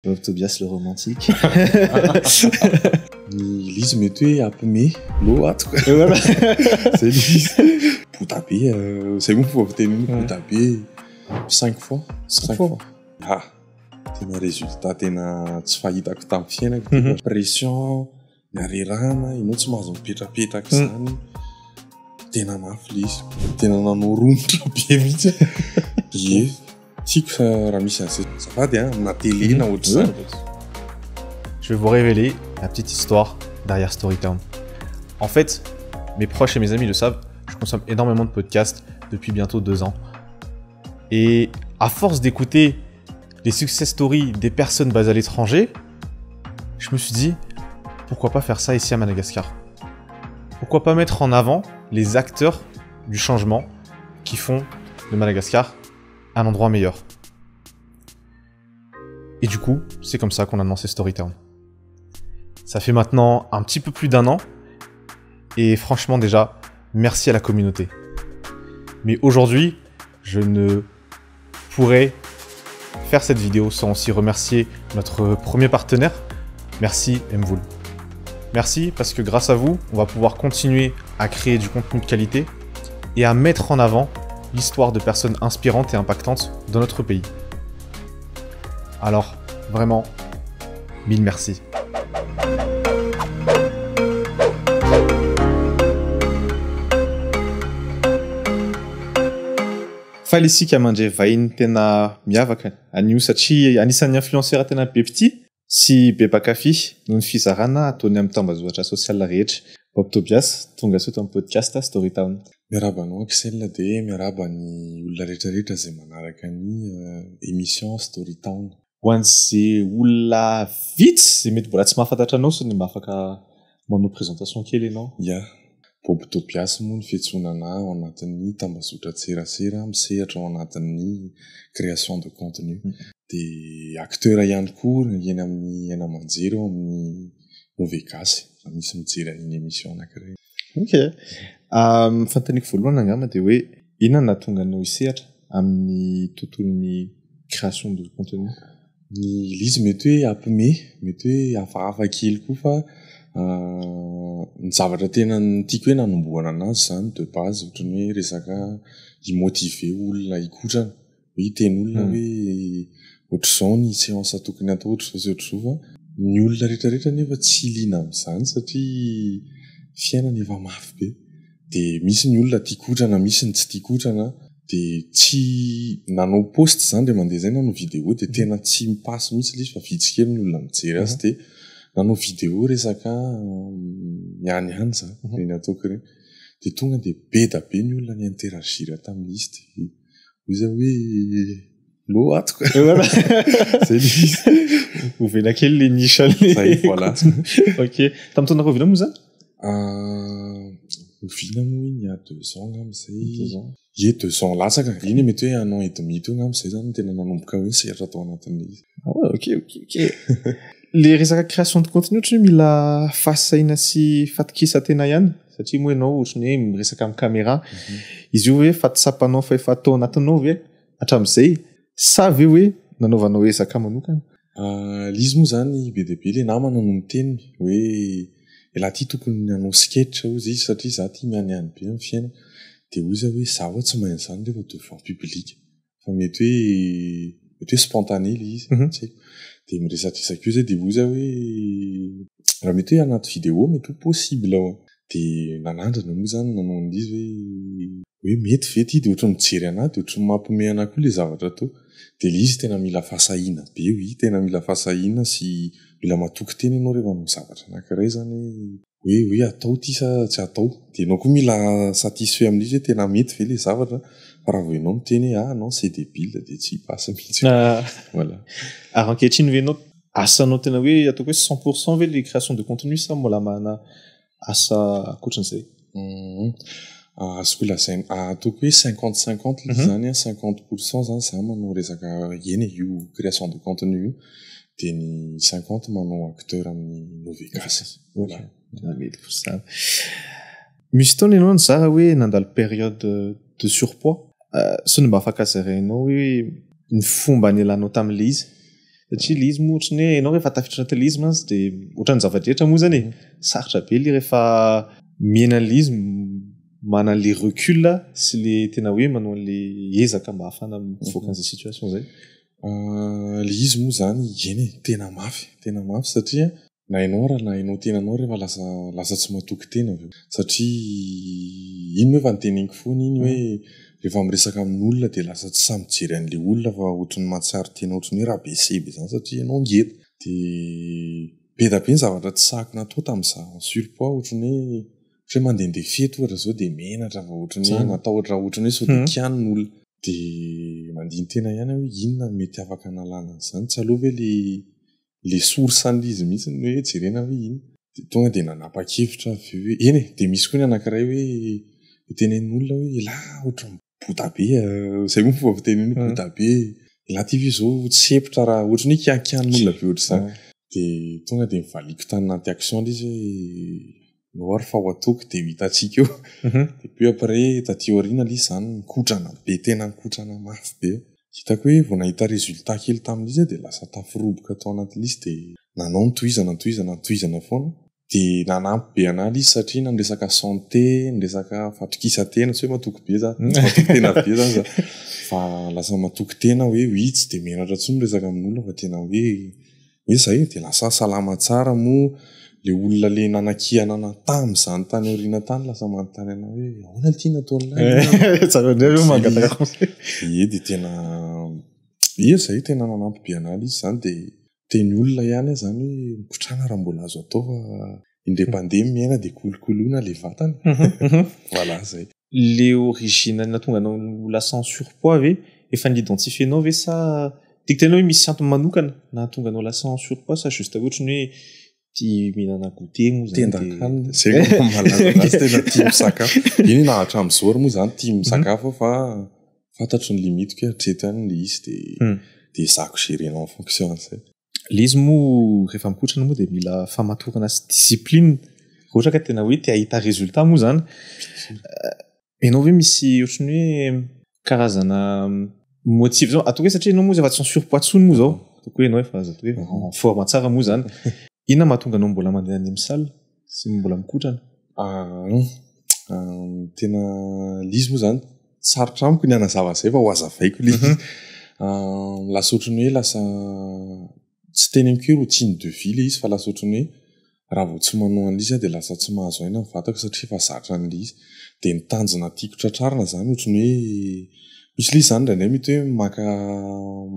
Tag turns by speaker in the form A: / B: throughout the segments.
A: Tobias le romantique.
B: Ny Lise mety hoe ampime lo ato quoi.
A: Voilà.
B: C'est Lise. Potabe, c'est bon pour obtenir potabe 5 fois. 5 fois. Ah, tena résultat tena tsy fahitako tamin'ny fiainako. Pression, narerana, inao tsy mahazo mipetrapetraka izany. Tena mafy Lise. Tena nanao romotra be mihitsy. Ye. Tiako raha misy an'izay azafady na télé na autre ça.
C: Je vais vous révéler la petite histoire derrière Storytown. En fait, mes proches et mes amis le savent, je consomme énormément de podcasts depuis bientôt 2 ans. Et à force d'écouter les success stories des personnes basées à l'étranger, je me suis dit, pourquoi pas faire ça ici à Madagascar? Pourquoi pas mettre en avant les acteurs du changement qui font de Madagascar un endroit meilleur? Et du coup, c'est comme ça qu'on a lancé Storytown. Ça fait maintenant un petit peu plus d'1 an. Et franchement déjà, merci à la communauté. Mais aujourd'hui, je ne pourrais faire cette vidéo sans aussi remercier notre premier partenaire. Merci Mvoul. Merci parce que grâce à vous, on va pouvoir continuer à créer du contenu de qualité et à mettre en avant l'histoire de personnes inspirantes et impactantes dans notre pays. Alors, vraiment, 1000 merci.
A: Faly isika mandray vahiny tena miavaka anio satria anisan'ny influenceur tena be pity sy be mpakafy noho ny fizarana ataony amin'ny tambazoatra sosial rehetra. Bob Tobias, tonga soto amin'ny podcast Storytown.
B: Miaraba anao Axel dia miaraba ny olona rehetrarehetra izay manaraka ny émission Storytown.
A: Ho an'izay olona vitsy izay mety mbola tsy mahafantatra anao so ny mahafaka manao présentation kely ianao.
B: Ya, Bob Tobias moa ny fiantsonana ao anatin'ny tambazotra tserasera misehatra ao anatin'ny création de contenu. Dia acteur ihany koa eny amin'ny Aina Manjery ao amin'ny Ovegasy. Misy mijery an'iny émission anankiray.
A: Ok. Fantaniko voalohany angamba dia hoe inona nahatonga anao hisehatra amin'ny tontolon'ny création de contenu?
B: Ny Lise mety hoe ampime, mety hoe hafahafa kely koa fa ny zavatra tena tiako hoe nanomboana anazy izany de base ohatrany hoe resaka imotive olona hikotrana. Hoe hiteny olona hoe ohatr'izao ny séance tokony atao ohatr'izao sy ohatr'izao fa ny olona rehetrarehetra nefa tsy liana amin'izany satria fiainana efa mafy be. Dia misy ny olona tia kotrana, misy ny tsy tia kotrana. Dia tsy nanao post izany dia mandeha izay nanao vidéo dia tena tsy mipasy mihitsy ilay izy fa vitsy kely ny olona mijery azy dia nanao vidéo resaka ihany izany ny nataoko ireny. Dia tonga dia be da be ny olona ny interagira tamin'izy dia izy hoe lo ato quoi.
A: Voilà.
B: C'est lui.
A: Ovena kely le niche
B: Zay voilà.
A: Ok. Tamin'ny taona akory moa zany?
B: Ovina moa iny a 2 ans ngam'izay. Ye 2 ans lasaka. Iny mety hoe 1 an et demi teo ngam'izay zany tena nanomboka hoe sehatra tao anatin'ny izy.
A: Ah ouais, ok. Le resaka création de contenu ohatry mila fahasaina sy fatokisa tena ihany satria moa ianao ohatry ny hoe miresaka amin'ny caméra. Izy io hoe fatisapanao fa efa atao anatinao ve hatramin'izay sa ve hoe nanaovanao ezaka manokana?
B: L'izy moa zany be dia be le namana no miteny hoe laha ty tokony hanao sketch hozy izy satria za ty mianiany be amin'ny fiaina dia hoy izy hoe zaho tsy mahay an'izany rehefa devant public fa mety hoe spontané le izy dia miresadresaka io zay dia hoy izy hoe raha mety hoe anaty vidéo mety ho possible ao dia nanandrana moa zany nanao an'izy hoe mety ve ty dia ohatry mijery anahy dia ohatry mampime anahy koa le zavatra atao dia le izy tena mila fahasahiana be hoy tena mila fahasahiana sy mila matoky tena ianao rehefa manao zavatra anankiray zany hoe atao ty sa tsy atao dia ianao koa mila satisfait amin'izy hoe tena mety ve le zavatra fa raha vao ianao miteny hoe non c'est débile dia tsy pasa mihitsy. Voilà.
A: Ary ankehitriny ve ianao asanao tena hoe ataoko hoe 100% ve les créations de contenu sa mbola mana asa akoatran'izay?
B: Azoko lazaina ataoko hoe 50-50 le zany 50% zany za manao resaka eny io création de contenu io dia ny 50 manao acteur amin'ny Ovegasy. Voilà.
A: Misy taona ianao nizaha hoe nandalo période de surpoids. So ny mba afaka zarainao hoe ny fomba nielanao tamin'ilay izy satria le izy moa ohatrany hoe ianao rehefa tafiditra anaty le izy mantsy dia ohatran'ny zavadrehetra moa zany sarotra be le rehefa miaina le izy mana le recul sy le tena hoe manao le ezaka mba hahafana mivoaka an'izay situation zay.
B: Le izy moa zany eny tena mafy satria na ianao raha na ianao tenanao rehefa lasa tsy matoky tena avy eo satria iny hoe fa nyteneniko foana iny hoe rehefa miresaka amin'olona dia lasa tsy samy mijery an'le olona fa ohatrany mahatsiaro tena ohatrany hoe raha be sebe zany satria ianao ngeda dia be da be ny zavatra tsy sahako natao tamin'izao surpoids ohatrany hoe mandehandeha fety ohatra zao dia menatra fa ohatrany hoe matahotra ohatrany hoe sao dia kiany n'olona dia mandiny tena ihany hoe inona mety afaka nalàna an'izany tsy alova hoe le source-an'izy mihitsy ny hoe jerena hoe iny dia tonga dia nanapa-kevitra avy eo hoe eny dia misy koa ny anankiray hoe tenenin'olona hoe la ohatrany bota be zay moa fomba fiteneny bota be la ty ve zao tsy sepitra raha ohatrany hoe kiankian'olona be ohatra izany dia tonga dia mivaliko tany anaty action ilay izy hoe noary fa ho atoko dia hitantsika eo dia puis après taty aoriana ilay izy izany mikotrana be tena mikotrana mafy be hitako hoe vao nahita résultat kely tamin'izy dia lasa taforoboka tao anaty izy dia nanao nitohizana foana dia nanampy be analy izy satria na niresaka santé niresaka fatrikisa-tena tsy hoe matoky be za matoky tena be zany za fa lasa matoky tena hoe witsy dia menatra tsy miresaka amin'olona fa tena hoe zay dia lasa salama tsara moa le olona le nanakianana tamin'izany tany aoriana tany lasa manontany ana hoe ahoana ty nataon'lay dia tena zay tena nanampy be analy izy zany dia teny olona ihany zany hoe mikotrana raha mbola azo atao fa independent miaina dia kolokoloina le vatany voilà zay
A: le origine natonga anao lasa en surpoids ve efa n'identifie-nao ve sa diktenao hoe misy antony manokana nahatonga anao lasa en surpoids sa juste ohatrany hoe tia mihinana goûter moa zany
B: tendakanina zay malaza azy tena tia misakafo iny na hatramin'izao ary moa zany tia misakafo fa fantatro ny limitiko hoe hatreto ihany le izy dia zako gérenao en fonction zay
A: le izy moa rehefa mikotrana moa dia mila famatorana sy discipline ohatra ka tena hoe tia ahita résultat moa zany ianao hoe misy ohatrany hoe karazana motive zao atao hoe satria ianao moa efa tsy en surpoids tsony moa zao atao hoe ianao efa zato hoe en forme tsara moa zany inona mahatonga anao mbola mandeha any misaly sy mbola mikotrana
B: tena lizy moa zany sarotra amiko ny anazava zay fa ho azavaiko lizy lasa ohatrany hoe lasa tsy teneniko hoe routine de vie le izy fa lasa ohatrany hoe raha vao tsy manao an'izy dia lasa tsy mahazo aina mivatako satria efa zatra an'le izy dia nitanjona tiako tratrarina zany ohatrany hoe misy le zany indray mety hoe maka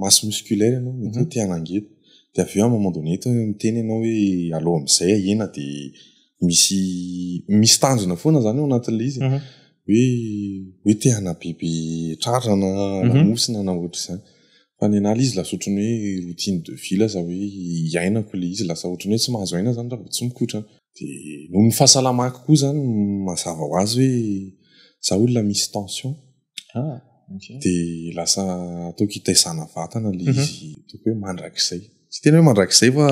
B: masse musculaire ianao mety hoe tianangety dia avy eo amin'ny moment donné miteny ianao hoe aloha amin'izay ahena dia misy tanjona foana zany ao anatin'le izy hoe te-hana biby tratrana lamosina na ohatra izany fa ny analy izy lasa ohatrany hoe routine de vie lasa hoe iainako le izy lasa ohatrany hoe tsy mahazo aina zany raha vao tsy mikotrana dia noho ny fahasalamako koa zany mazava ho azy hoe za olona misy tension dia lasa ataoko hitaizana vatana le izy ataoko hoe mandrakizay tsy tena hoe mandrakizay fa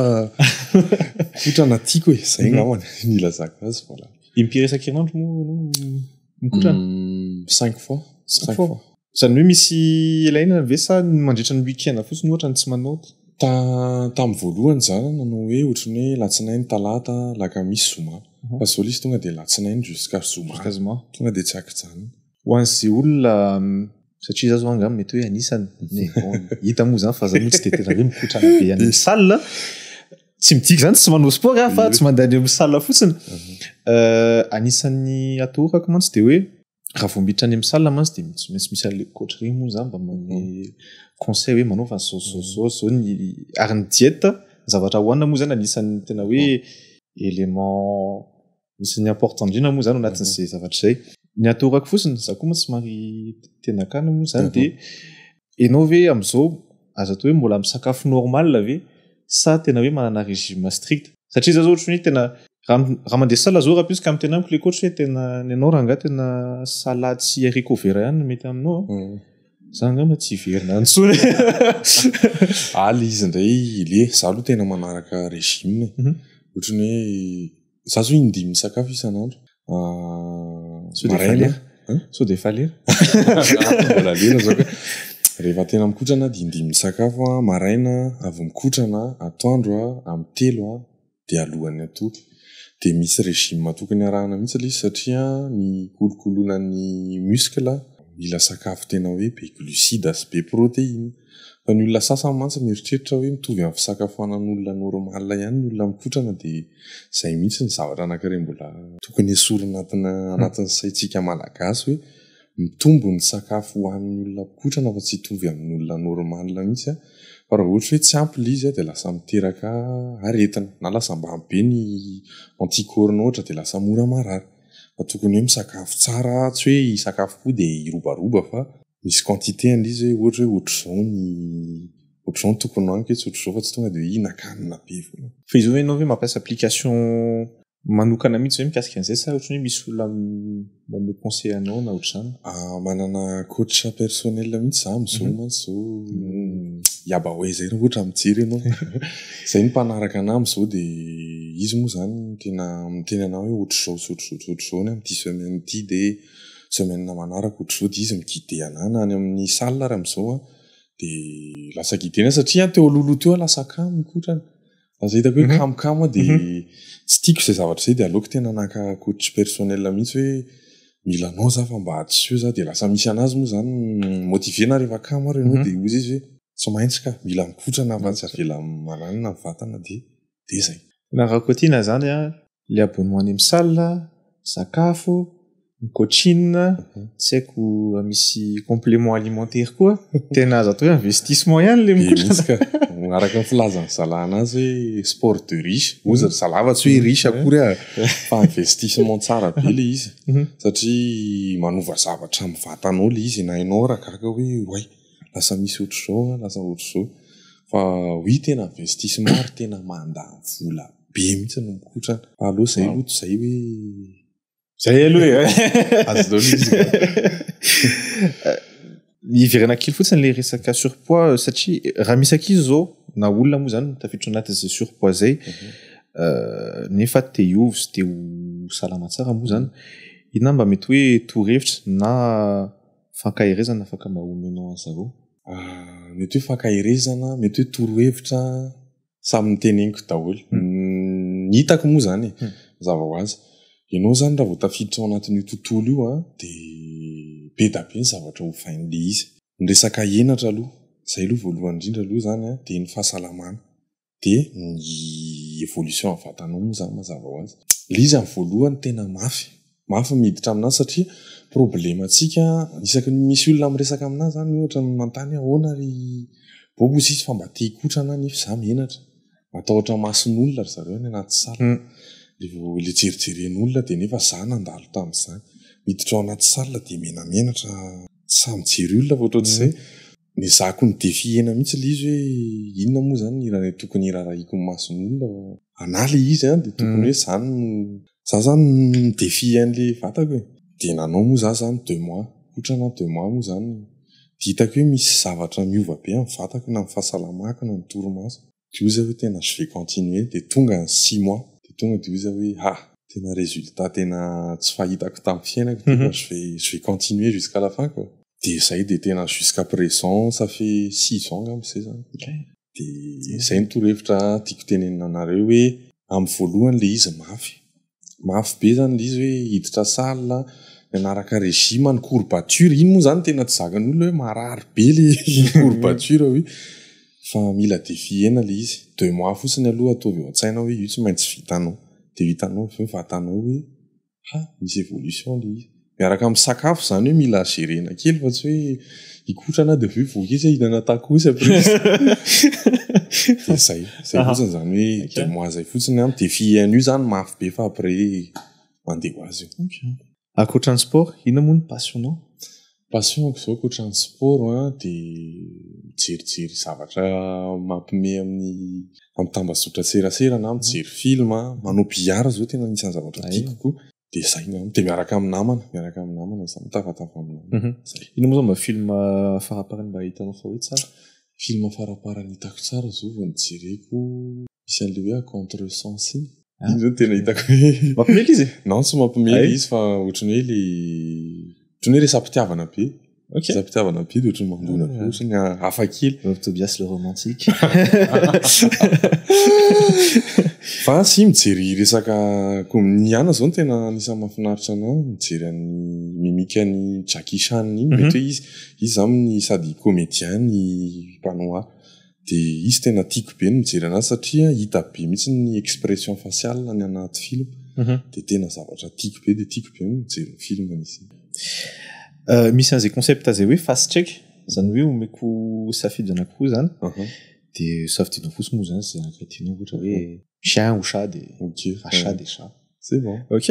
B: kotrana tiako hoe zay ngamana ny ilazako azy voilà
A: impiry isan-kerinandro moa mikotrana
B: 5 fois
A: zany hoe misy elaina ve sa mandritra ny week-end fotsiny ohatra ny tsy manao
B: tamin'ny voalohany zany nanao hoe ohatrany hoe latsinainy talata lakamisy zoma fa zao izy tonga dia latsinainy jusqu'à zoma tonga dia tsy akijany
A: ho an'izay olona satria za zao angamba mety hoe anisany hita moa zany fa za moa tsy dia tena hoe mikotrana be any salle tsy midiky zany tsy manao sport fa tsy mandeha any amin'ny salle fotsiny anisan'ny atorako mantsy dia hoe raha vao miditra any amin'ny salle mantsy dia tsy maintsy misy an'le coach regny moa zany mba manome conseil hoe manao fa zao ny ary ny diète zavatra hohanina moa zany anisan'ny tena hoe élément misy ny important indrindra moa zany ao anatin'izay zavatra izay ny atorako fotsiny za koa moa tsy mary tena akana moa zany dia ianao ve amin'izao azo atao hoe mbola misakafo normal ve sa tena hoe manana régime strict satria za zao ohatrany hoe tena raha mandeha sala zao raha plus ka mitena amiko le coach hoe tena ny anao raha nga tena salade sy haricot vert ihany mety aminao za angamba tsy hiverina antsony
B: aly izy indray le za aloha tena manaraka régime ohatrany hoe za zao indimy sakafo isan'andro maraina
A: so de falera
B: mbola lera zao rehefa tena mikotrana dindimy misakafo a maraina avy mikotrana atoandro a amin'ny telo a de alohany atoa de misy régime tokony arahana mihitsy ilay izy satria ny kolokoloanany muscle mila sakafo tena hoe be glucide sy be protéine fa ny olona sasany mantsy mieritreritra hoe mitovy amin'ny fisakafoanan'olona normal ihany ny olona mikotrana de zay mihitsy ny zavatra anankiray mbola tokony esorina anatin'ny saitsika malagasy hoe mitombo ny sakafo hoan'ny olona mikotrana fa tsy hitovy amin'ny olona normal mihitsy fa raha ohatra hoe tsy ampy ilay izy de lasa miteraka aretina na lasa ambany be ny anticorps ohatra de lasa mora marary fa tokony hoe misakafo tsara tsy hoe sakafo koa de irobaroba fa misy quantité an'izy hoe ohatra hoe ohatr'izao ny tokony hoaniko tsy ohatr'izao fa tsy tonga de hihinan-kanina be foana
A: fa izy hoe ianao hoe mampiasa application manokana mihitsy zay mikasika an'izay sa ohatrany hoe misy olona manome conseil anao na ohatr'izany
B: manana coach personnel mihitsy za am'izao mantsy zao yabahoe zay raha ohatra mijery ianao zay ny mpanaraka ana am'izao de izy moa zany tena miteny anao hoe ohatr'izao sy ohatr'izao ny am'ty semaine ty de semaine manaraka ohatr'izao de izy miguide ana na any amin'ny salle ary am'izao de lasa guidena satria teo alolo teo lasa kamo mikotrana lasa hitako hoe kamokamo de tsy tiako zay zavatra zay de aleoko tena naka coach personnel mihitsy hoe milanao za fa mba tsy za de lasa misy anazy moa zany motivena rehefa kamo ary ianao de ozy izy hoe tsy maintsy ka mila mikotrana fa tsy avela malanina vatana de zay
A: na raha kotina zany le abonnement any amin'ny salle sakafo coaching tsy haiko misy complément alimentaire koa tena azo atao hoe investissement ihany le mikotrana
B: araka ny filazany zalana azy hoe sport de riche ozy ry zalava tsy hoe riche akory fa investissement tsara be le izy satria manova zavatra amin'ny vatanao le izy na hainao raha gaga hoe oay lasa misy ohatr'izao lasa ohatr'izao fa hoy tena investissement ary tena mandany vola be mihitsy no mikotrana fa aloha zay loto zay hoe
A: zay aloha
B: azo dao izy
A: iverana kely fotsiny le resaka surpoids satria raha misy akizy zao na olona moa zany tafiditra anatin'izay surpoids zay nefa te hiovy sy te ho salama tsara moa zany ina mba mety hoe torohevitra na fankahirezana afaka mba omenao an'zareo
B: mety hoe fankahirezana mety hoe torohevitra samy miteneniko daholo ny hitako moa zany mazava ho azy ianao zany raha vao tafiditra ao anatin'io tontolo io de be da be ny zavatra ho fain'le izy ny resaka henatra aloha zay aloha voalohany indrindra aloha zany de ny fahasalamana de ny évolution amin'ny vatanao moa zany mazava ho azy le izy amin'ny voalohany tena mafy miditra aminazy satria problemantsika isaky misy olona miresaka aminazy zany ohatra ny mantany ahoana ry bobozy izy fa mba te hikotrana nefa za mihenatra matahotra mason'olona ry zareo any anaty sala le jerijeren'olona de nefa za nandalo tamin'izany miditra ao anaty sala de menamenatra sa mijery olona fa ohatr'izay ny zako ny defi hena mihitsy le izy hoe inona moa zany raha tokony irarahiko ny mason'olona anale izy de tokony hoe za zany ny defi an'le vatako de nanao moa za zany 2 mois kotrana 2 mois moa zany de hitako hoe misy zavatra miova be amin'ny vatako na amin'ny fahasalamako na ny torimaso de oza hoe tena je vais continuer de tonga ny 6 mois de tonga de oza hoe tena résultat tena tsy fahitako tamin'ny fiainako je vais continuer jusqu'à la fin quoi de zay de tena jusqu'à présent ça fait 6 ans am'izay zany de zay ny torohevitra tiako tenenina anareo hoe amin'ny voalohany le izy mafy be zany le izy hoe hiditra sala mianaraka régime ny courbature iny moa zany tena tsy zakan'olona hoe marary be le courbature hoe fa mila defihena le izy 2 mois fotsiny aloha ataovy eo an-tsaina hoe io tsy maintsy vitanao de vitanao fa vatanao hoe misy évolution le izy miaraka amin'ny sakafo zany hoe mila gérena kely fa tsy hoe ikotrana de ve voaketsy hihinana takosy après de zay fotsiny zany hoe 2 mois zay fotsiny defihena io zany mafy be fa après mandeha ho azy io
A: ankoatran'ny sport ina moa ny passionnao
B: passionko zao ankoatran'ny sport de jerijery zavatra mampime amin'ny tambazotra serasera na mijery film manao billard zao tena anisany zavatra tiako koa de zay de miaraka amin'ny namana za mitafatafa aminao
A: ina moa zao mba film faraparany mba hitanao fa hoe tsara
B: film faraparany hitako tsara zao vao nijereko misy an'le hoe contre sens iny zao tena hitako
A: mampimely izy
B: non tsy mampimely izy fa ohatrany hoe le ohatrany hoe resampitiavana be
A: Ok.
B: Zampitiavana be de ohatry ny mandona be ohatry ny hafa kely.
A: Tobias le romantique.
B: Fa sy mijery resaka kominiana zao no tena anisany mahafinaritra anahy mijery an'ny mimikany Jackie Chan iny mety hoe izy zaminy sady comédien ny mpanoa de izy tena tiako be ny mijery anazy satria hita be mihitsy ny expression faciale ny anaty film de tena zavatra tiako be de tiako be mijery film izy.
A: Misy an'izay concept zay hoe fast check zany hoe omeko safidy anankiroa zany de safidinao fotsiny moa zany zay anankiray tianao ohatra hoe chien ou chat de chat de chat.
B: C'est bon.
A: Ok.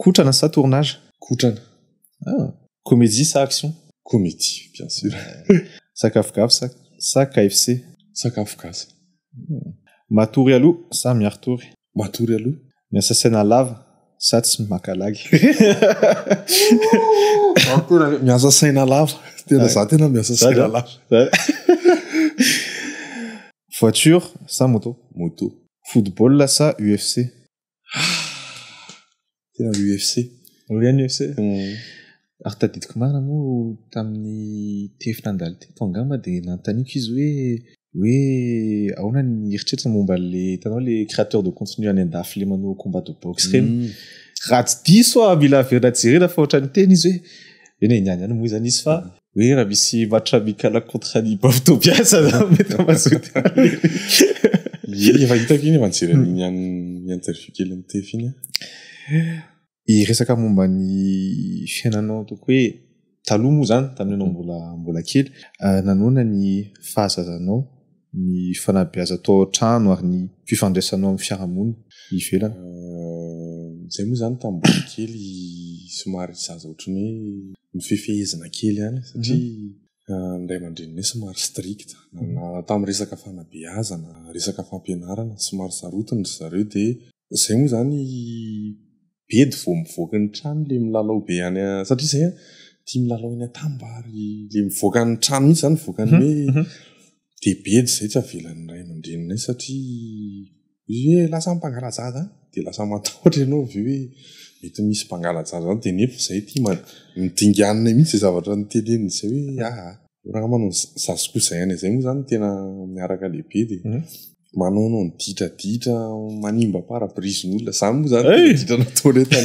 A: Kotrana sa tournage?
B: Kotrana.
A: Comédie sa action?
B: Comédie, bien sûr.
A: Sakafokafo sa KFC?
B: Sakafokafo.
A: Matory aloha sa miaritory?
B: Matory aloha.
A: Miasa saina lava sa tsy makalagy?
B: Miasa saina lava. Tena za tena miasa saina lava.
A: Voiture sa moto?
B: Moto.
A: Football sa UFC?
B: Tena UFC.
A: Oliana UFC. Ary tadidiko marina moa tamin'ny tefin-andalo teto angamba de nanontaniako izy hoe ahoana ny eritreritry momba le hitanao le créateur de contenu any andafy le manao combat de boxe reny. Raha tsy diso mila averina jerena fa ohatrany teny izy hoe eny niany moa izany izy fa hoe raha misy match amical contre ny Baf Tobias mety mazoty.
B: Efa hitako iny manjery ny interview kely ny tefy iny.
A: Resaka momba ny fiainanao toko hoe taloha moa zany tamin'ny anao mbola kely nanona ny fahazazanao ny fanabeaza tao an-trano ary ny fifandraisanao amin'ny fiarahamonina ivelany.
B: Zay moa zany tamin'ny mbola kely somary zaza ohatrany hoe nifefehezana kely ihany satria ndray aman-dreninay somary strict na tamin'ny resaka fanabeazana resaka fampianarana somary sarotiny zareo de zay moa zany be de vao mivoaka ny trano le milalao be any satria zay tia milalao eny atambary le mivoaka ny trano mihitsy zany mivoaka ny hoe de be de zay tsy avelan'ny ray aman-dreninay satria izy hoe lasa mipangalajaza de lasa matahotra ianao avy hoe mety misy mpangalajaza zany de nefa zay tia midinganina mihitsy zay zavatra ny teneniny zay hoe raha manao zasoko zay any zay moa zany tena miaraka lehibe de manao ny ditra manimba parabrisn'olona zany moa zany ditranao toilette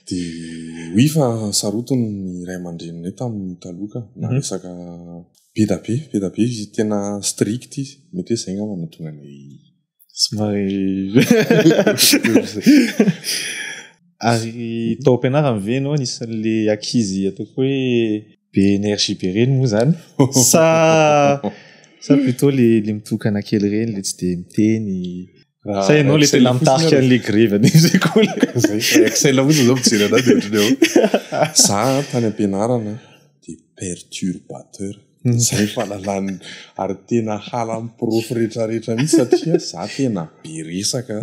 B: de oui fa sarotony ny ray aman-dreninay tamin'ny taloka na resaka be da be izy tena strict izy mety hoe zay ngamba natonga ny
A: somary ary tao am-pianarana ve anao anisan'le ankizy ataoko hoe be énergie be reny moa zany sa plutôt le mitokana kely reny le tsy de miteny sa ianao le tena mitarika an'le grève ny sekoly
B: excel moa zao mijery anazy ohatrany ao za tany am-pianarana de perturbateur zay fahalalany ary tena halan'ny prof rehetrarehetra mihitsy satria za tena be resaka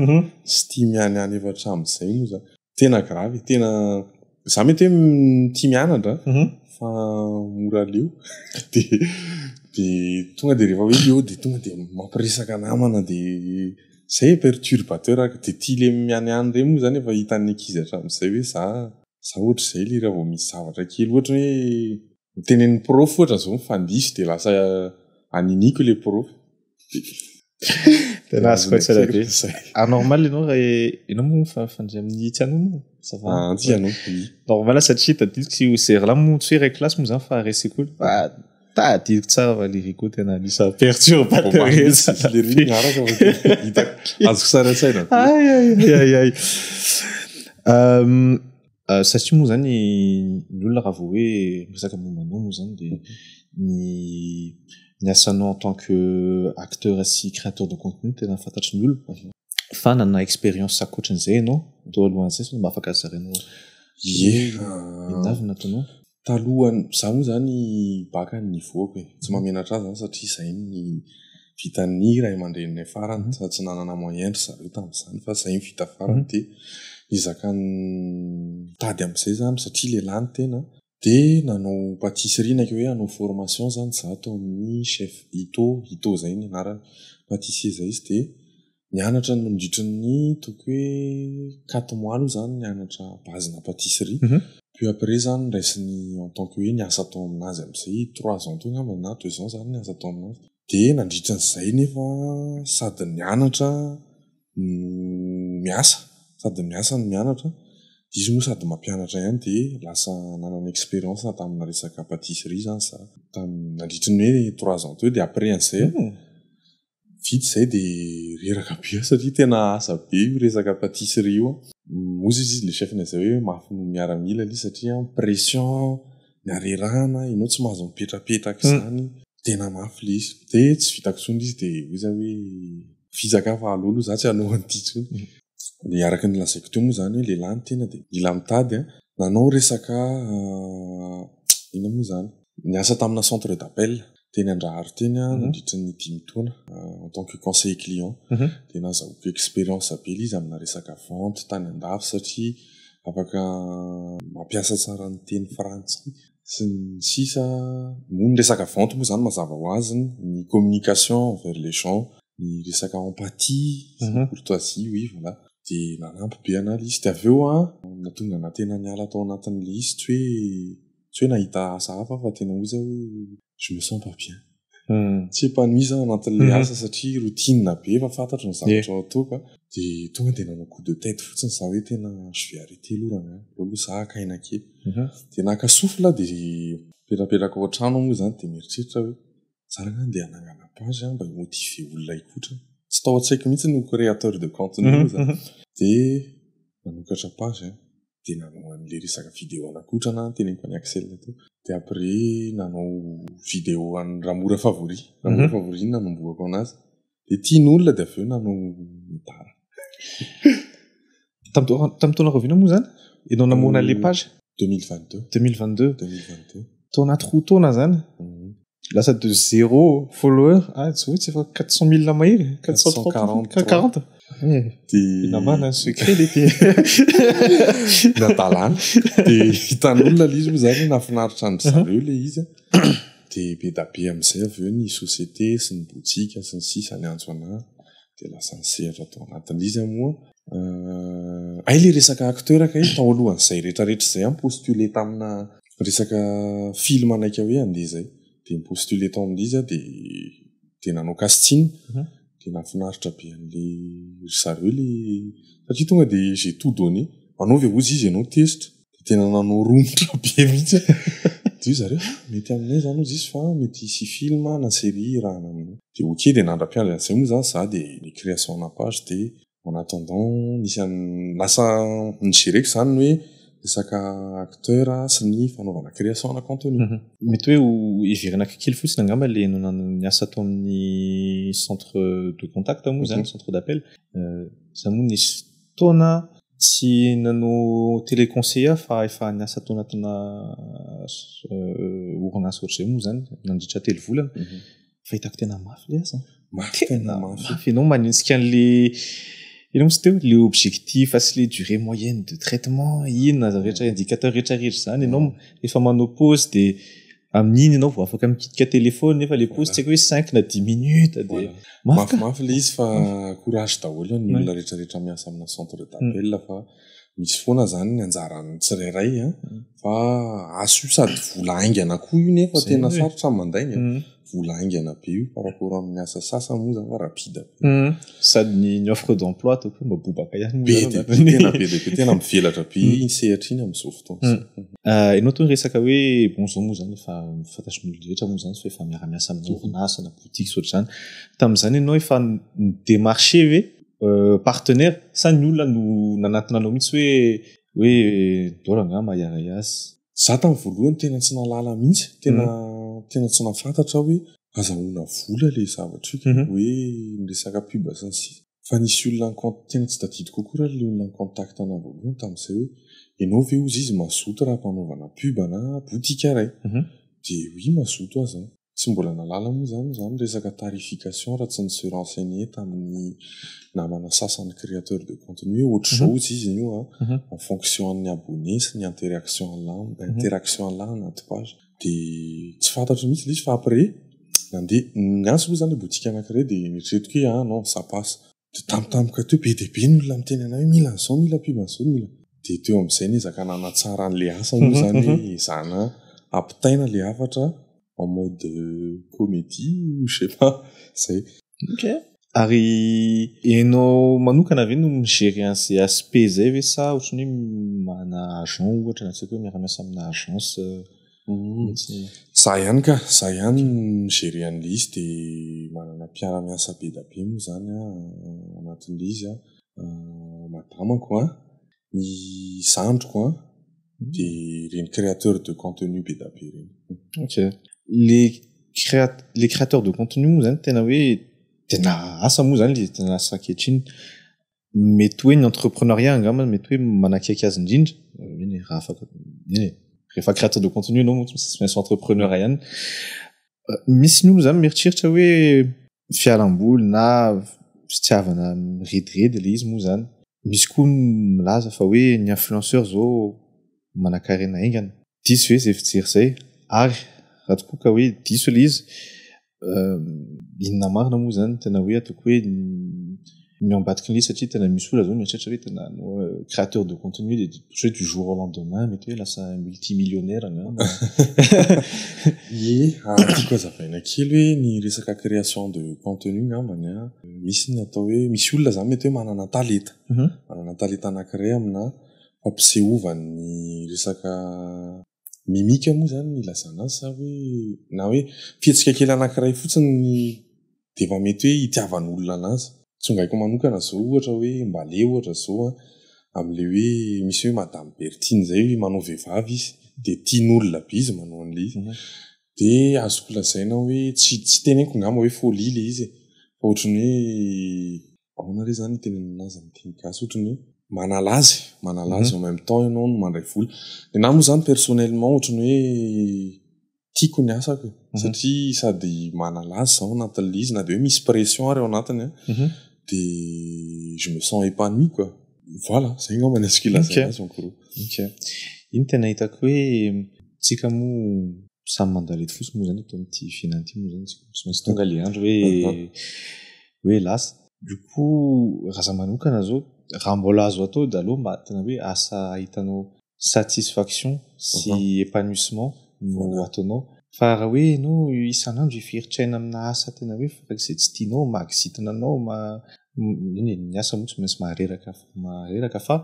B: sy tia mianiany efa hatramin'izay moa za tena gravy tena za mety hoe tia mianatra fa mora leo de tonga de rehefa hoe leo de tonga de mampiresaka namana de zay perturbateur de tia le mianiany reny moa zany efa hitan'ny ankizy hatramin'izay hoe za ohatra zay le raha vao misy zavatra kely ohatra hoe mitenen'ny prof ohatra zao mifandisy de lasa aniniko le prof
A: tena azoko tsara be anormal ianao raha ianao moa fandray amin'ny tianao
B: tianao
A: normal satria tadidiko si osery la moa tsy hoe ray classe moa zany fa ray sekoly fa tadidiko tsara fa le rico tena lisa perturbateur
B: le ry miaraka azoko tsara saina
A: ay satria moa zany ny olona raha vao hoe resaka mombanao moa zany de ny asanao en tant que acteur sy créateur de contenu tena fantatry ny olona fa nana expérience akoatran'izay ianao to alohan'izay so mba afaka zarenao inavy nataonao
B: talohany za moa zany baka ny voako tsy mamenatra azy zany satria zay ny vitan'ny ray aman-dreninay farany sady tsy nanana moyen zareo tamin'izany fa zay vita farany de nizakany tady am'izay zany satria lehilahy ny tena de nanao pâtisserie naiky hoe hanao formation zany za tao amin'ny chef Ito zay ny anarany pâtissier zay izy de nianatra nandritry ny toko hoe 4 mois aloha zany nianatra bazina pâtisserie puis après zany raisiny en tant que hoe niasa tao aminazy am'izay 3 ans to ngamba na 2 ans zany niasa tao aminazy de nandritra n'izay nefa sady nianatra miasa ny mianatra izy moa sady mampianatra ihany de lasa nanana expérience tamina resaka pâtisserie zany sa nandritra ny hoe 3 ans to de après an'izay vita zay de reraka be satria tena asa be io resaka pâtisserie io mozy izy le chefna zay hoe mafy no miaramila li satria pression niarerahana ianao tsy mahazo mipetrapetraka zany tena mafy le izy de tsy vitako tsony izy de oza hoe fizaka fa alolo za tsy anohan'ity tsony de araka ny lazaiko teo moa zany hoe lehilahy ny tena de mila mitady nanao resaka ina moa zany niasa tamina centre d'appel teny Andrahary teny nandritra ny 10 taona en tant que conseiller client de nazahoako expérience be izy amina resaka vente tany andafy satria afaka mampiasa tsara ny teny frantsy sy ny sisa ny resaka vente moa zany mazava ho azy ny communication vers les gens ny resaka empathie courtoisie oui voilà de nanampy be an'ala izy de aveo natonga na tena niala tao anatin'le izy tsy hoe nahita asa hafa fa tena oza hoe je me sens pas bien tsy épanouie anatin'le asa satria routine be fa fantatro ny zavatra ataoko de tonga de nanao coup de tête fotsiny za hoe tena je vais arrêter aloha za akaina kely de naka souffle de petrapetraka ao an-trano moa zany de mieritreritra hoe zarana andeha hanangana page mba himotive olona ikotra tsy tao an-tsaiko mihitsy ny créateur de contenu zany de nanokatra page de nanao an'le resaka vidéo anakotrana teneniko any Axel teo de après nanao vidéo any ramora favori nanomboako anazy de tian'olona de aveo nanao mitara
A: tamin'ny taona rovina moa zany ianao namona le page
B: 2022
A: taona troa taona zany lasa de 0 follower tsy hoe tsy efa 400 000 mahery 440
B: de
A: namana ny secret le
B: nadalana de hitan'olona le izy moa zany nafinaritra andry zareo le izy de be da be am'izay aveo ny société sy ny botika sy ny sisa ny antso anahy de lasa nisehatra tao anatin'izy moa ay le resaka acteur ka tao alohan'izay rehetrarehetra zay postulé tamina resaka film anaika hoe andeha zay de postulé tao amin'izy de nanao casting de nafinaritra be an'le zareo le satria tonga de j'ai tout donné anaovy ozy izy ianao test de tena nanao romotra be mihitsy de zareo mety aminay zany ozy izy fa mety sy film na série raha naminay de ok de nandra-piala zay moa zany za de ny création na page de en attendant nisy lasa nigéreko zany hoe resaka acteur sy ny fanaovana création na contenu
A: mety hoe iverana kely fotsiny angamba le niasa tao amin'ny centre de contact moa zany centre d'appel za moa nisy taona tsy nanao téléconseiller fa efa niasa tao anatina orinasa ohatr'izay moa zany nandritra 3 volana fa hitako tena mafy le asa mafy ianao manintsika an'le ino moa sy teo le objectif sy le durée moyenne de traitement inona rehetra indicateur rehetrarehetra zany ianao efa manao pause de amin'iny ianao vao afaka mikitika téléphone nefa le pause tsy haiko hoe 5 na 10 minutes de
B: mafimafy le izy fa courage daholo ny olona rehetrarehetra miasa amina centre d'appel fa misy foana zany ny anjarany tsirairay fa aso io sady vola aingana koa io nefa tena sarotra mandainga vola aingana be io par rapport amin'ny asa sasa moa zany fa rapide
A: sady ny offre d'emploi toko mba bobaka ihany
B: tena mivelatra be sehatra iny amin'izao fotoana
A: ianao toy resaka hoe bon zao moa zany efa fantatry ny olona rehetra moa zany fa efa miara-miasa amin'ny orinasa na boutique soatra zany tamin'izany ianao efa démarché hoe partenaire sa ny olona no nanatinanao mihitsy hoe hoe dôla ngamba iaraiasy
B: za tamin'ny voalohany tena tsy nalala mihitsy tena tsy nafantatra hoe azahoana vola le zavatra io hoe miresaka pub sy ny sisa fa nisy olona tena tsy tadidiko kokoa raha le olona contact ana voalohany tamin'izay hoe ianao ve ozy izy mazoto raha mpanaovana pub na botika iray dia oui mazoto aza tsy mbola nalala moa zany resaka tarification raha tsy nisy renseigné tamin'ny namana sasany créateur de contenu hoe autre chose izy io en fonction amin'ny abonné sy ny interaction an'la anaty page dia tsy fantatra mihitsy le izy fa après nandeha nianso moa zany botika anankiray dia nitretiko hoe non ça passe dia tampotampoka teo be dia be ny olona miteny anao hoe mila an'izao mila pub an'izao mila dia teo amin'izay ny ezaka nanatsara an'le asa moa zany hoe zana ampitaina le hafatra en mode comédie ou je sais pas zay.
A: Ok. Ary ianao manokana ve no migérer an'izay aspect zay ve sa ohatrany hoe mana agent ohatra na tsy hoe miara-miasa amina agence
B: za ihany migérer an'le izy dia manana mpiara-miasa be da be moa zany anatin'le izy madamako ny zandriko dia reny créateur de contenu be da be reny.
A: Ok. Les créateurs de contenu moa zany tena hoe tena asa moa zany le tena asa ankehitriny mety hoe ny entrepreneuriat angamba mety hoe manakaiky azy indrindra raha afaka rehefa créateur de contenu ianao tsy maintsy entrepreneur ihany misy ny olo zany mieritreritra hoe fialamboly na fitiavana mirediredy le izy moa zany misy koa milaza fa hoe ny influenceur zao manakarena aingana diso hoe zay fijery zay ary raha tokoa ka hoe diso le izy inona marina moa zany tena hoe ataoko hoe miambadiky ny le satria tena misy olona zao mieritreritra hoe tena créateur de contenu dia hoe du jour au lendemain mety hoe lasa multimillionnaire angamba
B: tiako azavaina kely hoe ny resaka création de contenu ngambany misy ny atao hoe misy olona zany mety hoe manana talenta anankiray amina fampisehovany resaka mimika moa zany ny ilazana azy sa hoe na hoe fihetsika kely anankiray fotsiny dia efa mety hoe hitiavan'olona anazy tsongaiko manokana zao ohatra hoe mbale ohatra zao amin'le hoe misy hoe madame Bertine zay manao vehivavy izy dia tian'olona be izy manao an'le izy dia azoko lazaina hoe tsy teneniko ngamba hoe folie le izy fa ohatrany hoe ahoana re zany tena ninazy amin'ny teny gasy ohatrany hoe manalazy en même temps ianao no mandray vola dia na moa zany personnellement ohatrany hoe tiako ny asako satria sady manalazy zao anatin'le izy na dia hoe misy pression ary ao anatiny dia je me sens épanoui quoi voilà zay ngamba ny azoko ilazaina azy encore.
A: Ok. Iny tena hitako hoe tsika moa samy mandalety fosy moa zany eto amin'ity fiainana ity moa zany tsy maintsy tonga le andro hoe lasa du coup raha za manokana zao raha mbola azo atao dia aloha mba tena hoe asa ahitanao satisfaction sy épanouissement no ataonao fa raha hoe ianao isan'andro iferitraina amina asa tena hoe farak'izay tsy tianao magisitina anao ny asa moa tsy maintsy mahareraka fa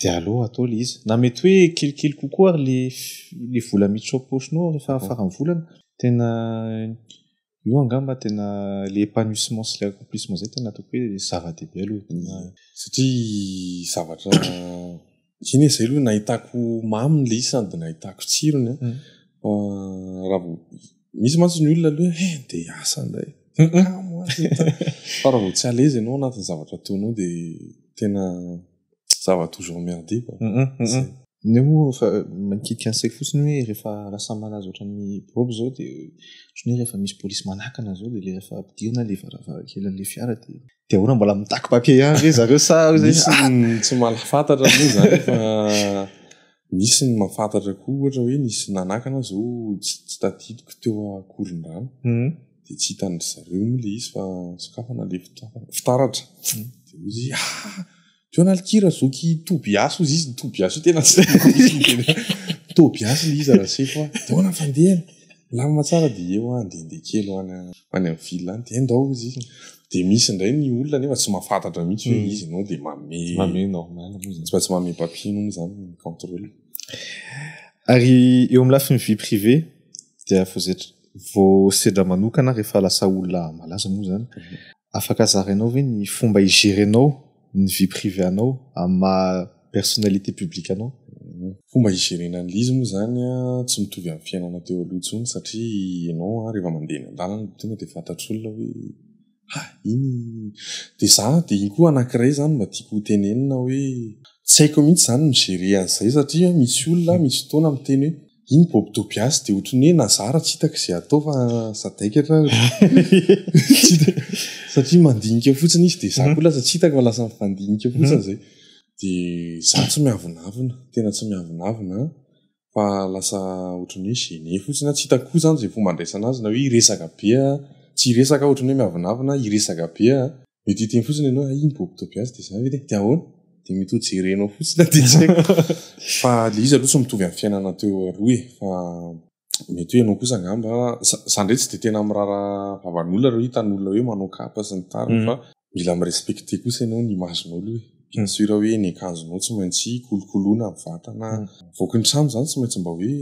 A: dia aloha atao le izy na mety hoe kelikely kokoa ary le vola miditra ao poche-nao rehefa faran'ny volana tena io angamba tena le épanouissement sy le accomplissement zay tena ataoko hoe zava-dehibe aloha
B: satria zavatra iny zay aloha nahitako maminy le izy sany dia nahitako tsirony raha misy mantsy ny olona aloha dia asa indray fa raha vao tsy aleza ianao anatin'ny zavatra ataonao dia tena zava-toujours merdé quoi.
A: Ny moa fa manikidika an'saiko fotsiny hoe rehefa lasa malaza ohatran'ny bob zao dia ohatrany hoe rehefa misy polisy manakana zao dia le rehefa ampidirina le varavarankely an'le fiara dia ahoana mbola mitaky papier ihany ve zareo sa
B: misy tsy malafantatra moa zany fa misy ny mahafantatra koa ohatra hoe nisy nanakana zao tsy tadidiko teo akoron-drano dia tsy hitan'ny zareo moa le izy fa sokafana le fitaratra dia ozy teo analikira zoky tobiaso izy izy tobiaso tena tsy tobiaso le izy raha se fa dia hoana fandehany lamina tsara dia eo andehandeha kely ho any amin'ny villa any dia andao izy dia misy indray ny olona nefa tsy mahafantatra mihitsy hoe izy ianao dia mame
A: normal
B: tsy tsy mame papier moa zany ny contrôle.
A: Ary eo amin'ny lafiny vie privé dia vao sedra manokana rehefa lasa olona malaza moa zany afaka zarainao ve ny fomba igérenao ny vie privé anao amin'ny personnalité publique anao.
B: Fomba igerenan'ny izy moa zany a tsy mitovy amin'ny fiainana teo aloha intsony satria ianao rehefa mandeha eny an-dalana tonga de fantatr'olona hoe iny de za de iny koa anankiray zany mba tiako tenenina hoe tsy haiko mihitsy zany migerer an'izay satria misy olona misy fotoana miteny hoe iny Bob Tobias de ohatran'ny hoe nazara tsy hitako izay atao fa sadaikatra satria mandinika fotsiny izy de za koa lasa tsy hitako fa lasa mifandinika fotsiny zay de za tsy miavonavina tena tsy miavonavina fa lasa ohatran'ny hoe gêné fotsiny tsy hitako koa zany zay fomba andraisana azy na hoe iresaka be tsy iresaka ohatran'ny hoe miavonavina iresaka be mety hiteny fotsiny ianao iny Bob Tobias de za hoe de ahoana de mety ho jerenao fotsiny de tsy haiko fa le izy aloha tsy mitovy amin'ny fiainana teo aloha fa mety hoe ianao kosa angamba za ndray tsy de tena mirara vavan'olona raha hitan'olona hoe manao kapa sy ny tariny fa mila mirespekte kosa ianao ny imaginao aloha bien sûr hoe ny akanjonao tsy maintsy kolokoloana ny vatana voky ny trano zany tsy maintsy mba hoe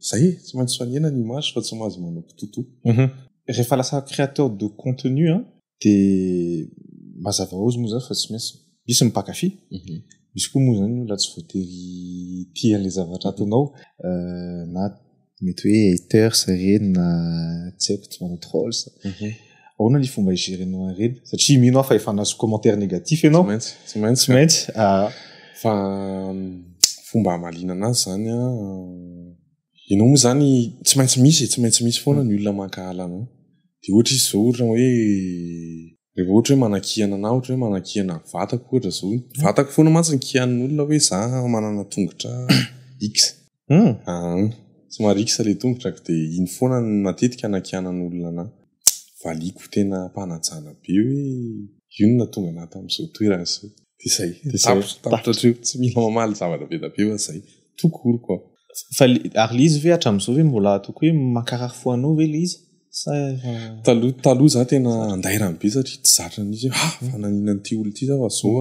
B: zay tsy maintsy fanena ny image fa tsy mahazo manao pitoto
A: rehefa lasa créateur de contenu de mazava hozy moa zany fa tsy maintsy misy mipakafy misy koa moa zany la tsy voatery tia an'le zavatra ataonao na mety hoe haters reny na tsy haiko tsy manao trolls ahoana ny fomba igerenao an'ireny satria mino aho fa efa nahazo commentaire négatif ianao
B: tsy maintsy fa fomba hamalina anazy zany ianao moa zany tsy maintsy misy foana ny olona mankahala anao de ohatra izy zao ohatra hoe rehefa ohatra hoe manakihana na ohatra hoe manakihana vatako ohatra zao vatako foana mantsy ny kihan'olona hoe za manana tongotra x somary x le tongotrako de iny foana matetika anakihanan'olona na valiko tena mpanajana be hoe ionona tonga na tamin'izao toerana zao de zay tapitra tsy mila mamaly zavatra be da be fa zay tokory koa
A: fa ary le izy ve hatramin'izao hoe mbola toko hoe mankarary foanao ve le izy
B: taloha za tena andairany be satria tsy zatra n'izy hoe fananina n'ity olo ty za fa zao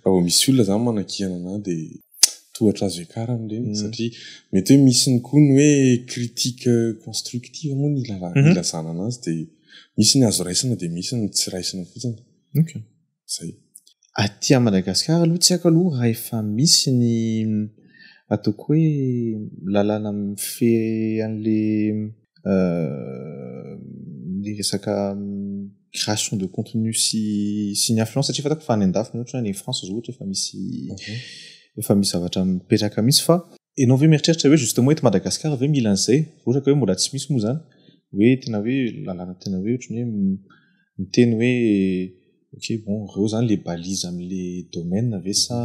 B: raha misy olona zany manakihana ana de tohatra azo ekara am'ireny satria mety hoe misy ny koa ny hoe critique constructive moa ny ilazana anazy de misy ny azo raisina de misy ny tsy raisina fotsiny zay
A: aty a Madagasikara aloha tsy haiko aloha raha efa misy ny ataoko hoe lalàna mife an'le ny resaka création de contenu sy ny influence satria fatako fa any andafy ohatra ny France zao ohatra efa misy zavatra mipetraka misy fa ianao ve mieritreritra hoe justement eto Madagasikara ve mila an'izay ohatra ka hoe mbola tsy misy moa zany hoe tena hoe lalàna tena hoe ohatran'ny hoe miteny hoe ok bon reo zany le balise am'le domaine ve sa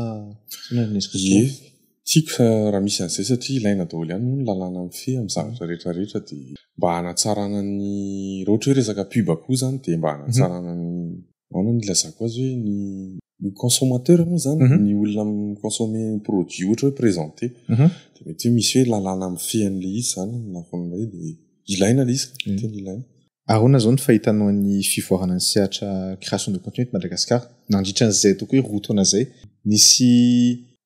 B: tiako raha misy an'izay satria ilaina daholo ihany no lalàna mife amin'ny zavatra rehetrarehetra de mba hanatsarana ny raha ohatra hoe resaka pub koa zany de mba hanatsarana ny aona ny ilazako azy hoe ny consommateur moa zany ny olona miconsommer produit ohatra hoe présenté de mety hoe misy hoe lalàna mife an'le izy zany nafon'ilay de ilaina le izy tena ilaina
A: ahoana zao ny fahitanao ny fivoarana ny sehatra création de contenu eto Madagasikara nandritra an'izay toko hoe roa taona zay nisy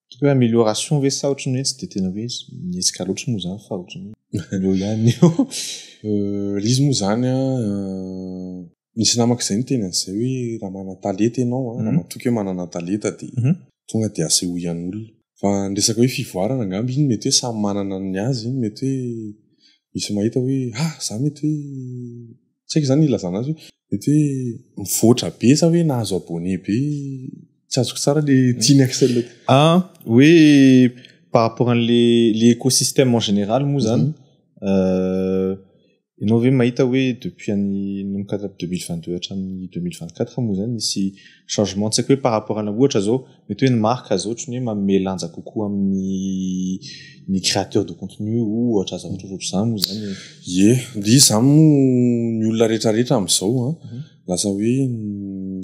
A: toko hoe amélioration ve sa ohatrany hoe tsy de tena hoe mietsika loatra moa zany fa ohatrany eo ihany
B: izy moa zany nisy namako izay ny teny an'izay hoe raha mana-talenta ianao raha matoky hoe manana talenta de tonga de asehoian'olona fa ny resaka hoe fivoarana angamba iny mety hoe samy manana ny azy iny mety hoe misy mahita hoe za mety hoe tsy haiko zany ilazana azy hoe mety hoe mivoatra be sa hoe nahazo abonné be tsy azoko tsara le tiany axel
A: hoe par rapport an'le écosystème en général moa zany ianao ve mahita hoe depuis nomokatra 2022 hatramin'ny 2024 moa zany nisy changement tsy haiko hoe par rapport ana ohatra zao mety hoe ny marque zao ohatrany hoe manome lanja kokoa amin'ny créateur de contenu ou ohatra zavatra ohatr'izany moa zany
B: de izany moa ny olona rehetrarehetra amin'izao lasa hoe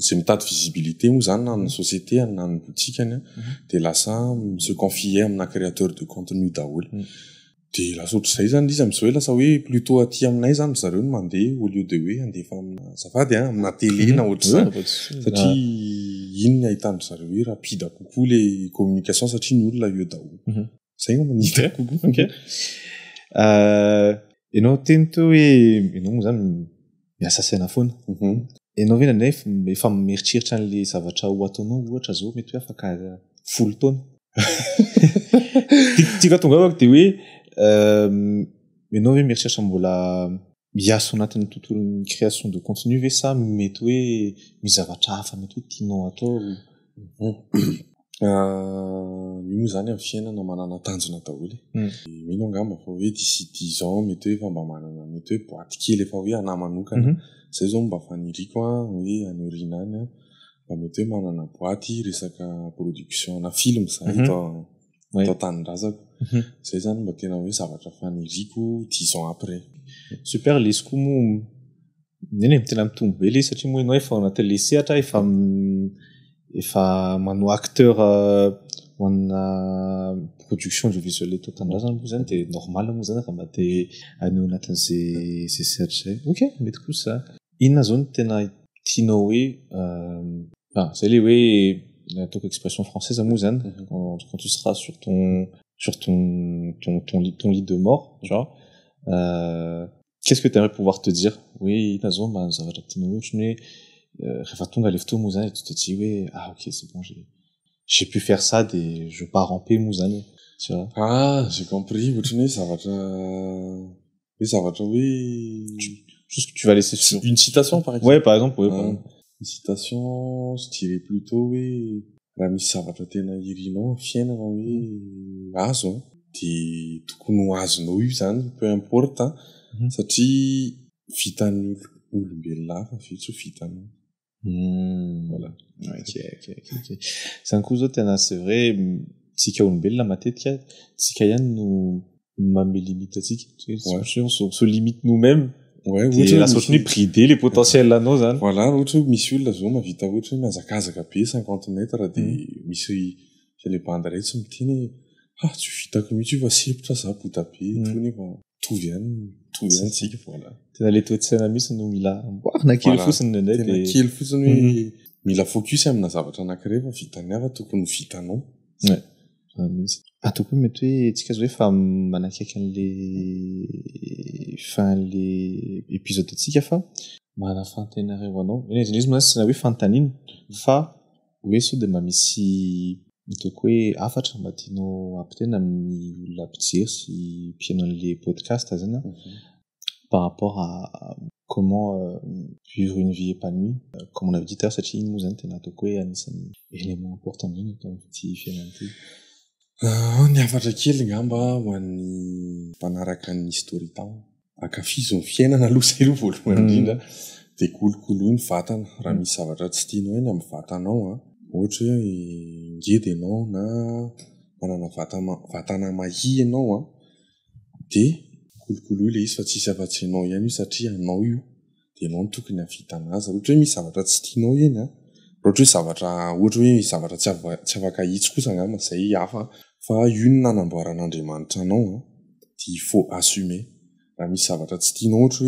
B: zay mitady visibilité moa zany na ny société na ny botikany de lasa se confier amina créateur de contenu daholo de lasa ohatr'izay zany izy amin'izao hoe lasa hoe plutôt aty aminay zany zareo no mandeha au lieu de hoe andefa amina zafady amina télé na ohatr'izany satria iny ny ahitany zareo hoe rapide kokoa le communication satria ny olona eo daholo zay no manita kokoa
A: ianao teny teo hoe ianao moa zany miasa saina foana ianao ve nandray efa mieritreritra an'le zavatra ho ataonao ohatra zao mety hoe afaka 10 taona tika tonga avako de hoe ianao hoe mieritreritra mbola miaso anatin'ny tontolon'ny création de contenu ve sa mety hoe misy zavatra hafa mety hoe tianao atao
B: io moa zany amin'ny fiainana manana tanjona daholo mino angamba fa hoe d'ici 10 ans mety hoe fa mba manana mety hoe boaty kely efa hoe ana manokana zay zao mba faniriko hoe anyorina any mba mety hoe manana boaty resaka production na film za atao tanindrazako zay zany mba tena hoe zavatra faniriko 10 ans après
A: super le izy koa moa neny tena mitombo be le satria moa ianao efa anaty le sehatra efa manao acteur ho anna production audiovisuelle eto tanindrazana moa zany de normal moa zany raha mba te aneo anatin'zay sehatra zay ok mety kosa inona zao no tena tianao hoe zay le hoe ataoko expression française moa zany quand tu seras sur ton lit de mort tu vois qu'est-ce que tu aimerais pouvoir te dire oui inona zao mba zavatra tianao hoe ohatrany hoe rehefa tonga le fotoana moa zany tu te dis hoe ok c'est bon j'ai pu faire ça de je pars en paix moa zany tu vois
B: j'ai compris ohatrany hoe zavatra hoe
A: juste que tu vas laisser sur
B: une citation par exemple
A: ouais par exemple
B: une citation je dirais plutôt hoe raha misy zavatra tena irinao fiainana hoe azo de tokony ho azonao io zany peu importe satria vitan'ny olombelona hafa vitsy ho vitanao
A: voilà ok zany koa zao tena c'est vrai tsika olombelona matetika tsika ihany no mame limite atsika on se limite nous-mêmes lasa ohatry hoe brider les potentiels anao zany
B: voilà ohatra hoe misy olona zao mavita ohatra hoe miazakazaka be 50 mètres de misy le-bande ray tsy miteny tsy vitako mihitsy io fa sepitra za bota be nefa tovy ihany tsika voilà
A: tena le toetsaina misy no mila amboarina kely fotsiny nendray
B: tena kely fotsiny hoe mila focus amina zavatra anankiray fa vitany hafa tokony vitanao
A: atoko mety hoe tsika zao hoe fa manakaiky an'le fan'le épisode atsika fa mana fantainareo anao izy moa tsy na hoe fantanina fa hoe sao de mba misy mitoko hoe afatra mba tianao ampitena amin'ny olona mpijery sy mpihaino an'le podcast zany par rapport à comment vivre une vie épanouie comme on avait dit tard satria iny moa zany tena atoko hoe anisan'ny élément important indrindra atao amin'ity fiainana ity
B: ny afatra kely ngamba ho an'ny mpanaraka ny storytime akafizo ny fiainana aloha zay aloha voalohany indrindra de kolokoloa ny vatana raha misy zavatra tsy tianao eny amin'ny vatanao ohatra hoe ngedy ianao na manana vatana mahi ianao de kolokoloa le izy fa tsisy afa-tsy ianao ihany io satria anao io de ianao no tokony havitana azy ohatra hoe misy zavatra tsy tianao eny ohatra hoe zavatra tsy afaka hitsy kosa ngamba zay hafa fa io no nanamboaran'Andriamanitra anao de il faut assumer raha misy zavatra tsy tianao ohatra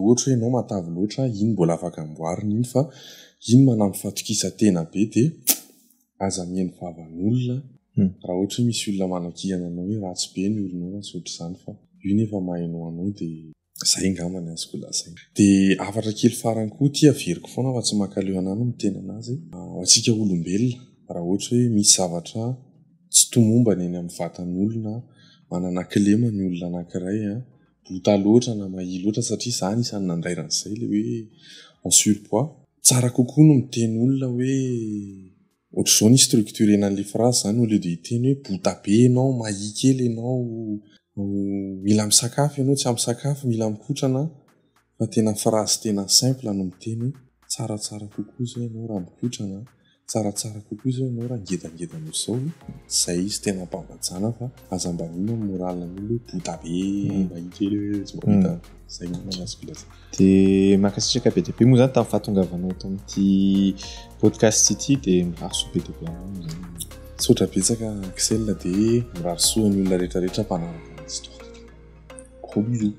B: hoe ianao matavy loatra iny mbola afaka amboarina iny fa iny manampy fatokisa-tena be de aza mihaino vavan'olona raha ohatra hoe misy olona manakihana anao hoe ratsy be ny olonao na sotry zany fa io nefa mahainao anao de zay ngamba ny azoko lazaina de afatra kely farany koa tia averiko foana fa tsy mankaleo anany mitena anazy atsika olombelona raha ohatra hoe misy zavatra tsy tomombany eny amin'ny vatan'olona manana kilema ny olona anankiray bota loatra na mahi loatra satria zany isan'ny nandrairan'izay le hoe en surpoids tsara kokoa no miteny olona hoe ohatr'izao ny structurena an'le phrase zany au lieu de hiteny hoe bota be ianao mahi kely ianao mila misakafo ianao tsy am'sakafo mila mikotrana fa tena phrase tena simple no miteny tsaratsara kokoa zao ianao raha mikotrana tsaratsara kokoa zao ianao raha ngedangedana zao zay izy tena mpambajana fa aza mbanino moralina ny olo bota be mahi kely tsy mahita zay manasikola
A: de makasitraka be dia be moa zany tamin'ny fahatongavanao eto amin'ity podcast ity de mirary soa be dia be anao zany
B: sotra betsaka Axel de mirary soa ny olona rehetrarehetra mpanaraka histoire. Gros bisous.